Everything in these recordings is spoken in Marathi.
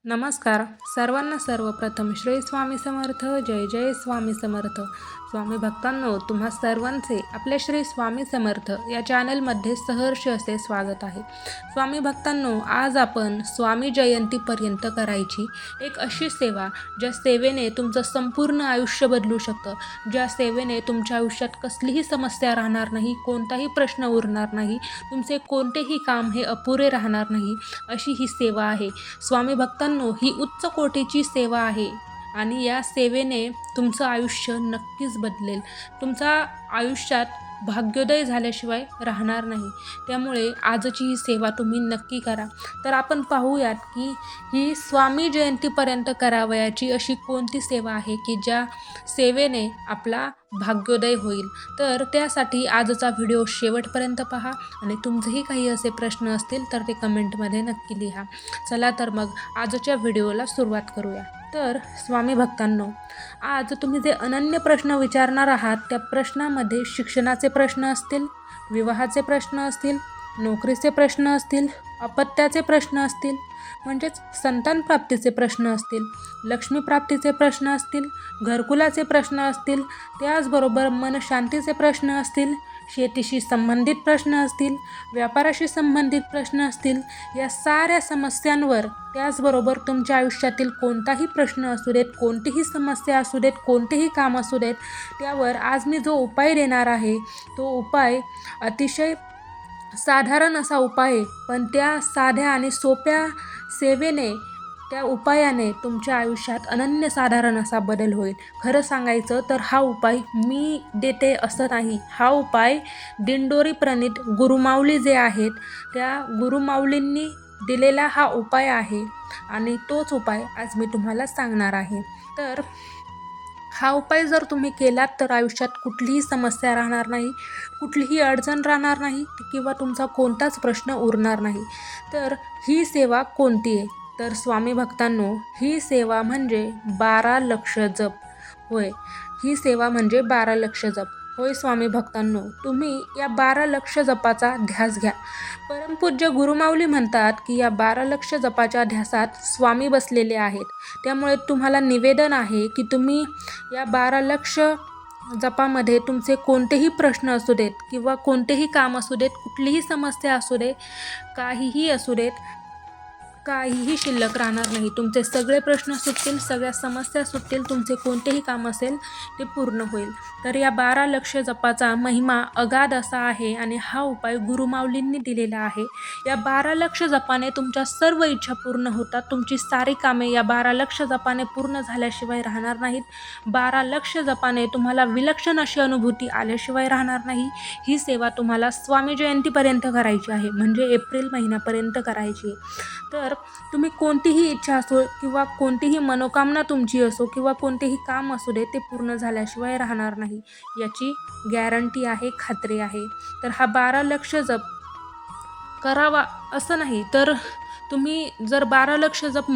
नमस्कार सर्वांना सर्वप्रथम श्री स्वामी समर्थ जय जय स्वामी समर्थ स्वामी भक्तांनो तुम्हा सर्वांचे आपल्या श्री स्वामी समर्थ या चॅनलमध्ये सहर्ष असे स्वागत आहे। स्वामी भक्तांनो आज आपण स्वामी जयंतीपर्यंत करायची एक अशी सेवा ज्या सेवेने तुमचं संपूर्ण आयुष्य बदलू शकतं, ज्या सेवेने तुमच्या आयुष्यात कसलीही समस्या राहणार नाही, कोणताही प्रश्न उरणार नाही, तुमचे कोणतेही काम हे अपुरे राहणार नाही अशी ही सेवा आहे। स्वामी भक्तांनो ही उच्च कोटीची सेवा आहे आणि या सेवेने तुमचं आयुष्य नक्कीच बदलेल। तुमच्या आयुष्यात भाग्योदय झाल्याशिवाय राहणार नाही, त्यामुळे आजची ही सेवा तुम्ही नक्की करा। तर आपण पाहूयात की ही स्वामी जयंतीपर्यंत करावयाची अशी कोणती सेवा आहे की ज्या सेवेने आपला भाग्योदय होईल। तर त्यासाठी आजचा व्हिडिओ शेवटपर्यंत पहा आणि तुमचेही काही असे प्रश्न असतील तर ते कमेंटमध्ये नक्की लिहा। चला तर मग आजच्या व्हिडिओला सुरुवात करूया। तर स्वामी भक्तांनो, आज तुम्ही जे अनन्य प्रश्न विचारणार आहात त्या प्रश्नामध्ये शिक्षणाचे प्रश्न असतील, विवाहाचे प्रश्न असतील, नोकरीचे प्रश्न असतील, अपत्याचे प्रश्न असतील म्हणजेच संतान प्राप्तीचे प्रश्न असतील, लक्ष्मी प्राप्तीचे प्रश्न असतील, घरकुलाचे प्रश्न असतील, त्याचबरोबर मनशांतीचे प्रश्न असतील, शेतीशी संबंधित प्रश्न असतील, व्यापाराशी संबंधित प्रश्न असतील, या साऱ्या समस्यांवर त्याचबरोबर तुमच्या आयुष्यातील कोणताही प्रश्न असू देत, कोणतीही समस्या असू देत, कोणतेही काम असू देत, त्यावर आज मी जो उपाय देणार आहे तो उपाय अतिशय साधारण असा उपाय आहे, पण त्या साध्या आणि सोप्या सेवेने त्या उपायाने तुमच्या आयुष्यात अनन्यसाधारण असा बदल होईल। खरं सांगायचं तर हा उपाय मी देते असं नाही, हा उपाय दिंडोरी प्रणीत गुरुमाऊली जे आहेत त्या गुरुमाऊलींनी दिलेला हा उपाय आहे आणि तोच उपाय आज मी तुम्हाला सांगणार आहे। तर हा उपाय जर तुम्ही केलात तर आयुष्यात कुठलीही समस्या राहणार नाही, कुठलीही अडचण राहणार नाही किंवा तुमचा कोणताच प्रश्न उरणार नाही। तर ही सेवा कोणती आहे? तर स्वामी भक्तांनो, ही सेवा म्हणजे 12 लक्ष जप होय। ही सेवा म्हणजे 12 लक्ष जप होय। स्वामी भक्तांनो, तुम्ही या 12 लक्ष जपाचा ध्यास घ्या। परमपूज्य गुरुमाऊली म्हणतात की या 12 लक्ष जपाच्या ध्यासात स्वामी बसलेले आहेत, त्यामुळे तुम्हाला निवेदन आहे की तुम्ही या 12 लक्ष जपामध्ये तुमचे कोणतेही प्रश्न असू देत किंवा कोणतेही काम असू देत, कुठलीही समस्या असू दे, काहीही असू देत, काहीही शिल्लक राहणार नाही। तुमचे सगळे प्रश्न सुटतील, सगळ्या समस्या सुटतील, तुमचे कोणतेही काम असेल ते पूर्ण होईल। तर या 12 लक्ष जपाचा महिमा अगाध असा आहे आणि हा उपाय गुरुमाऊलींनी दिलेला आहे। या 12 लक्ष जपाने तुमच्या सर्व इच्छा पूर्ण होतात, तुमची सारी कामे या 12 लक्ष जपाने पूर्ण झाल्याशिवाय राहणार नाहीत। 12 लक्ष जपाने तुम्हाला विलक्षण अशी अनुभूती आल्याशिवाय राहणार नाही। ही सेवा तुम्हाला स्वामी जयंतीपर्यंत करायची आहे, म्हणजे एप्रिल महिन्यापर्यंत करायची आहे। तर तुम्ही कोणतीही इच्छा असो किंवा कोणतीही मनोकामना तुमची असो किंवा कोणतेही काम असू दे ते पूर्ण झाल्याशिवाय राहणार नाही, याची गॅरंटी आहे, खात्री आहे। तर हा 12 लक्ष जप करावा असं नाही, तर तुम्ही जर 12 लक्ष जप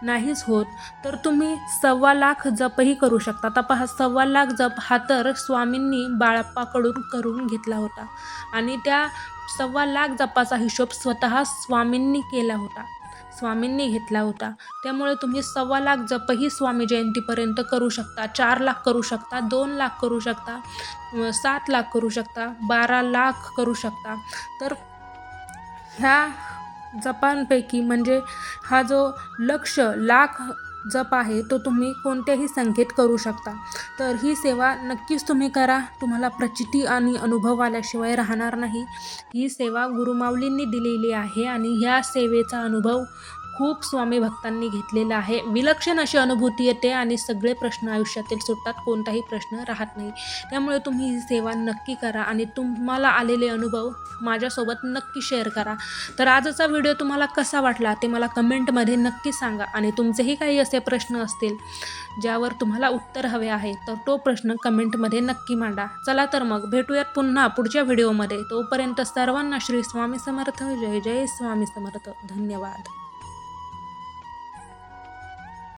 नाहीच होत तर तुम्ही 1.25 लाख जपही करू शकता। आता पहा, 1.25 लाख जप हा तर स्वामींनी बाळप्पाकडून करून घेतला होता आणि त्या 1.25 लाख जपाचा हिशोब स्वतः स्वामींनी केला होता, स्वामींनी घेतला होता। त्यामुळे तुम्ही 1.25 लाख जपही स्वामी जयंतीपर्यंत करू शकता, 4 लाख करू शकता, 2 लाख करू शकता, 7 लाख करू शकता, 12 लाख करू शकता। तर ह्या जपांपैकी म्हणजे हा जो लाख जप आहे तो तुम्ही कोणत्याही संख्येत करू शकता। तर ही सेवा नक्कीच तुम्ही करा, तुम्हाला प्रचिती आणि अनुभव आल्याशिवाय राहणार नाही। ही सेवा गुरुमाऊलींनी दिलेली आहे आणि ह्या सेवेचा अनुभव खूप स्वामी भक्तांनी घेतलेला आहे। विलक्षण अशी अनुभूती येते आणि सगळे प्रश्न आयुष्यातील सुटतात, कोणताही प्रश्न राहत नाही। त्यामुळे तुम्ही ही सेवा नक्की करा आणि तुम्हाला आलेले अनुभव माझ्यासोबत नक्की शेअर करा। तर आजचा व्हिडिओ तुम्हाला कसा वाटला ते मला कमेंटमध्ये नक्की सांगा आणि तुमचेही काही असे प्रश्न असतील ज्यावर तुम्हाला उत्तर हवे आहे तर तो प्रश्न कमेंटमध्ये नक्की मांडा। चला तर मग भेटूयात पुन्हा पुढच्या व्हिडिओमध्ये। तोपर्यंत सर्वांना श्री स्वामी समर्थ जय जय स्वामी समर्थ। धन्यवाद।